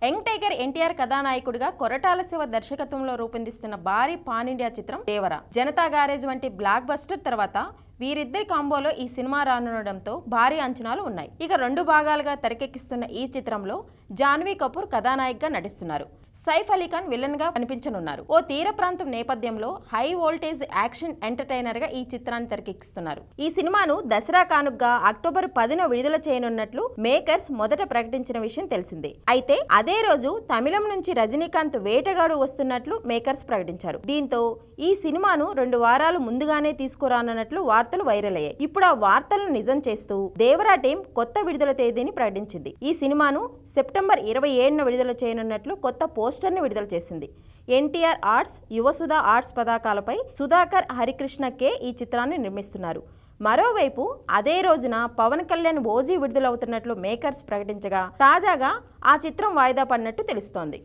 Young tiger NTR కథానాయకుడిగా కొరటాల శివ దర్శకత్వంలో రూపొందిస్తున్న భారీ పాన్ ఇండియా చిత్రం దేవర. జనతా గ్యారేజ్ వంటి బ్లాక్ బస్టర్ తర్వాత వీరిద్దరి కాంబోలో ఈ సినిమా రానుండడంతో భారీ అంచనాలు ఉన్నాయి. ఇక 2 భాగాలుగా తెరకెక్కిస్తున్న ఈ చిత్రంలో జాన్వీ కపూర్ కథానాయికగా నటిస్తున్నారు. సైఫ్ అలీ ఖాన్ విలన్ గా కనిపించనున్నారు. ఓ తీర ప్రాంతం నేపథ్యంలో హై వోల్టేజ్ యాక్షన్ ఎంటర్టైనర్ గా ఈ చిత్రాన్ని తెరకెక్కిస్తున్నారు. ఈ సినిమాను దసరా కానుకగా అక్టోబర్ 10న విడుదల చేయనున్నట్లు మేకర్స్ మొదట ప్రకటించిన విషయం తెలిసిందే. అయితే అదే రోజు తమిళం నుంచి రజనీకాంత్ వేటగాడు వస్తున్నట్లు మేకర్స్ ప్రకటించారు. దీంతో ఈ సినిమాను 2 వారాలు ముందుగానే తీసుకురానున్నట్లు వార్తలు వైరల్ అయ్యాయి. ఇప్పుడు ఆ వార్తలను నిజం చేస్తూ దేవరా టీం కొత్త విడుదల తేదీని ప్రకటించింది. ఈ సినిమాను సెప్టెంబర్ 27న విడుదల చేయనున్నట్లు కొత్త పోస్టర్ని విడుదల చేసింది. ఎన్టీఆర్ ఆర్ట్స్, యువసుధ ఆర్ట్స్ పతాకాలపై సుధాకర్ హరికృష్ణ కే ఈ చిత్రాన్ని నిర్మిస్తున్నారు. మరోవైపు అదే రోజున పవన్ కళ్యాణ్ ఓజీ విడుదలవుతున్నట్లు మేకర్స్ ప్రకటించగా తాజాగా ఆ చిత్రం వాయిదా పడినట్టు తెలుస్తోంది.